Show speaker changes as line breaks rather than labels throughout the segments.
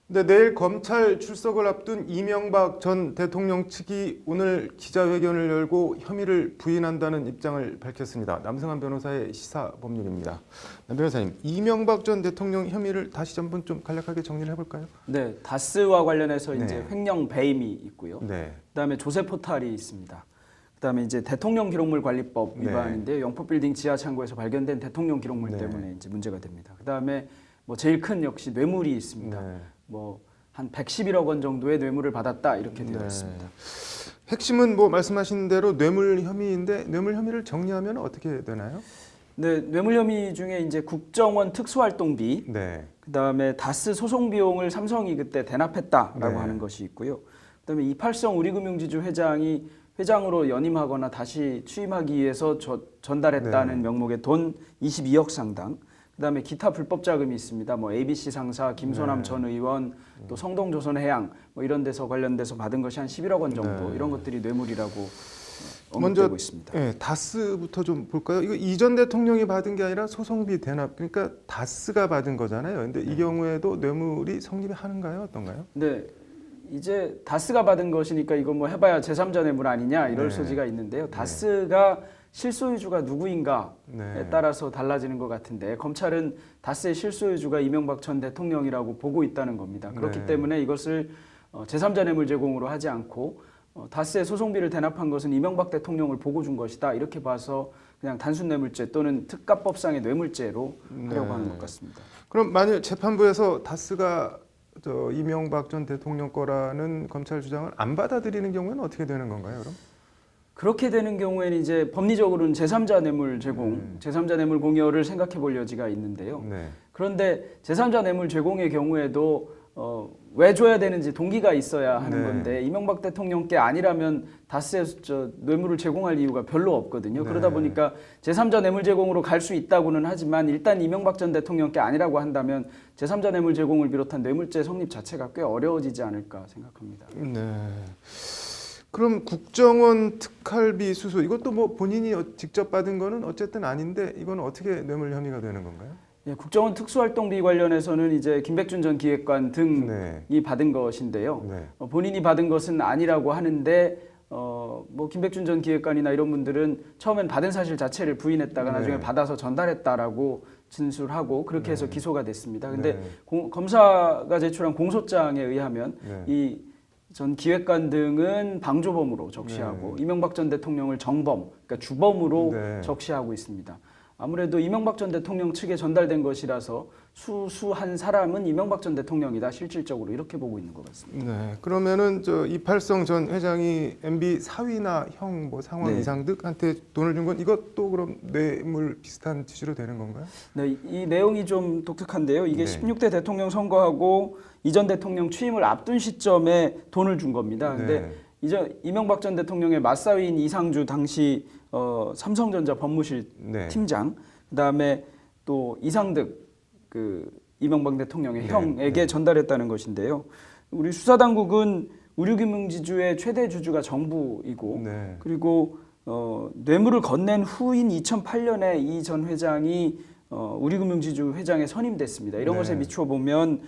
근데 내일 검찰 출석을 앞둔 이명박 전 대통령 측이 오늘 기자회견을 열고 혐의를 부인한다는 입장을 밝혔습니다. 남승환 변호사의 시사법률입니다. 남 변호사님, 이명박 전 대통령 혐의를 다시 한번 좀 간략하게 정리를 해볼까요?
네, 다스와 관련해서
네.
이제 횡령 배임이 있고요.
네.
그다음에 조세 포탈이 있습니다. 그다음에 이제 대통령 기록물 관리법 위반인데 영포빌딩 지하 창고에서 발견된 대통령 기록물 때문에 이제 문제가 됩니다. 그다음에 뭐 제일 큰 역시 뇌물이 있습니다.
네.
뭐 한 111억 원 정도의 뇌물을 받았다 이렇게 되어 있습니다.
핵심은 뭐 말씀하신 대로 뇌물 혐의인데 뇌물 혐의를 정리하면 어떻게 되나요?
네, 뇌물 혐의 중에 이제 국정원 특수활동비,
네.
그다음에 다스 소송 비용을 삼성이 그때 대납했다라고
네.
하는 것이 있고요. 그다음에 이팔성 우리금융지주 회장이 회장으로 연임하거나 다시 취임하기 위해서 전달했다는 명목의 돈 22억 상당. 그다음에 기타 불법 자금이 있습니다. 뭐 ABC 상사, 김소남 전 의원, 또 성동조선해양 뭐 이런 데서 관련돼서 받은 것이 한 11억 원 정도 이런 것들이 뇌물이라고 언급되고 있습니다.
네, 다스부터 좀 볼까요? 이거 이전 대통령이 받은 게 아니라 소송비 대납, 그러니까 다스가 받은 거잖아요. 근데 이 경우에도 뇌물이 성립이 하는가요, 어떤가요?
네, 이제 다스가 받은 것이니까 이거 뭐 해봐야 제3자 뇌물 아니냐 이럴 소지가 있는데요. 다스가 실소유주가 누구인가에 따라서 달라지는 것 같은데 검찰은 다스의 실소유주가 이명박 전 대통령이라고 보고 있다는 겁니다. 그렇기 때문에 이것을 제3자 뇌물 제공으로 하지 않고 다스의 소송비를 대납한 것은 이명박 대통령을 보고 준 것이다 이렇게 봐서 그냥 단순 뇌물죄 또는 특가법상의 뇌물죄로 하려고 하는 것 같습니다.
그럼 만약 재판부에서 다스가 이명박 전 대통령 거라는 검찰 주장을 안 받아들이는 경우에는 어떻게 되는 건가요, 그럼?
그렇게 되는 경우에는 이제 법리적으로는 제3자 뇌물 제공, 제3자 뇌물 공여를 생각해 볼 여지가 있는데요. 그런데 제3자 뇌물 제공의 경우에도 왜 줘야 되는지 동기가 있어야 하는 건데 이명박 대통령께 아니라면 다스에 뇌물을 제공할 이유가 별로 없거든요. 그러다 보니까 제3자 뇌물 제공으로 갈 수 있다고는 하지만 일단 이명박 전 대통령께 아니라고 한다면 제3자 뇌물 제공을 비롯한 뇌물죄 성립 자체가 꽤 어려워지지 않을까 생각합니다.
네. 그럼 국정원 특활비 수수 이것도 뭐 본인이 직접 받은 거는 어쨌든 아닌데 이건 어떻게 뇌물 혐의가 되는 건가요?
예, 국정원 특수활동비 관련해서는 이제 김백준 전 기획관 등이 받은 것인데요. 본인이 받은 것은 아니라고 하는데 뭐 김백준 전 기획관이나 이런 분들은 처음엔 받은 사실 자체를 부인했다가 나중에 받아서 전달했다라고 진술하고 그렇게 해서 기소가 됐습니다. 근데 검사가 제출한 공소장에 의하면 이 전 기획관 등은 방조범으로 적시하고 이명박 전 대통령을 정범, 그러니까 주범으로 적시하고 있습니다. 아무래도 이명박 전 대통령 측에 전달된 것이라서 수수한 사람은 이명박 전 대통령이다 실질적으로 이렇게 보고 있는 것 같습니다.
네, 그러면은 이팔성 전 회장이 MB 사위나 형 뭐 상황 이상득한테 돈을 준 건 이것도 그럼 뇌물 비슷한 취지로 되는 건가요?
네, 이 내용이 좀 독특한데요. 이게 16대 대통령 선거하고 이전 대통령 취임을 앞둔 시점에 돈을 준 겁니다. 근데 이명박 전 대통령의 맞사위인 이상주 당시 삼성전자 법무실 팀장, 그다음에 또 이상득 그 이명박 대통령의 형에게 전달했다는 것인데요. 우리 수사당국은 우리금융지주의 최대 주주가 정부이고 그리고 뇌물을 건넨 후인 2008년에 이 전 회장이 우리금융지주 회장에 선임됐습니다. 이런 것에 비추어 보면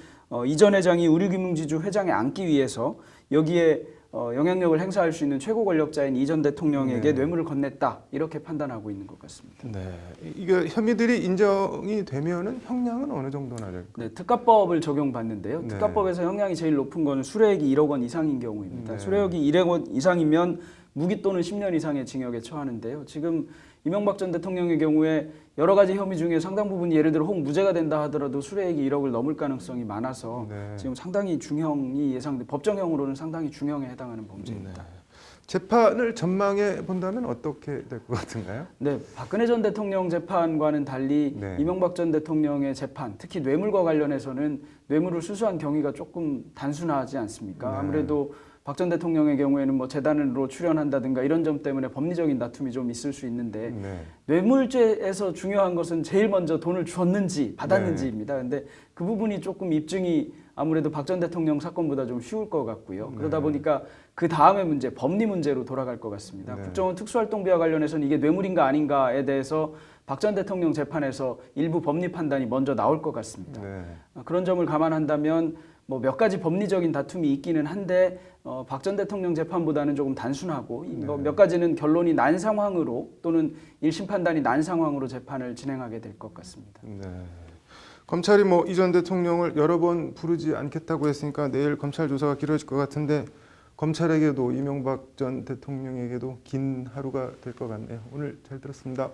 이 전 회장이 우리금융지주 회장에 앉기 위해서 여기에 영향력을 행사할 수 있는 최고 권력자인 이 전 대통령에게 뇌물을 건넸다 이렇게 판단하고 있는 것 같습니다.
네, 이게 혐의들이 인정이 되면은 형량은 어느 정도나 될까요?
네, 특가법을 적용받는데요. 특가법에서 형량이 제일 높은 건 수뢰액이 1억 원 이상인 경우입니다. 수뢰액이 1억 원 이상이면 무기 또는 10년 이상의 징역에 처하는데요. 지금 이명박 전 대통령의 경우에 여러 가지 혐의 중에 상당 부분 예를 들어 혹 무죄가 된다 하더라도 수뢰액이 1억을 넘을 가능성이 많아서 지금 상당히 중형이 법정형으로는 상당히 중형에 해당하는 범죄입니다.
재판을 전망해 본다면 어떻게 될 것 같은가요?
네, 박근혜 전 대통령 재판과는 달리 이명박 전 대통령의 재판, 특히 뇌물과 관련해서는 뇌물을 수수한 경위가 조금 단순하지 않습니까? 아무래도 박 전 대통령의 경우에는 뭐 재단으로 출연한다든가 이런 점 때문에 법리적인 다툼이 좀 있을 수 있는데 뇌물죄에서 중요한 것은 제일 먼저 돈을 줬는지 받았는지입니다. 근데 그 부분이 조금 입증이 아무래도 박 전 대통령 사건보다 좀 쉬울 것 같고요. 그러다 보니까 그 다음의 문제, 법리 문제로 돌아갈 것 같습니다. 국정원 특수활동비와 관련해서는 이게 뇌물인가 아닌가에 대해서 박 전 대통령 재판에서 일부 법리 판단이 먼저 나올 것 같습니다. 그런 점을 감안한다면 뭐 몇 가지 법리적인 다툼이 있기는 한데 박 전 대통령 재판보다는 조금 단순하고 몇 가지는 결론이 난 상황으로 또는 1심 판단이 난 상황으로 재판을 진행하게 될 것 같습니다.
네. 검찰이 뭐 이 전 대통령을 여러 번 부르지 않겠다고 했으니까 내일 검찰 조사가 길어질 것 같은데 검찰에게도 이명박 전 대통령에게도 긴 하루가 될 것 같네요. 오늘 잘 들었습니다.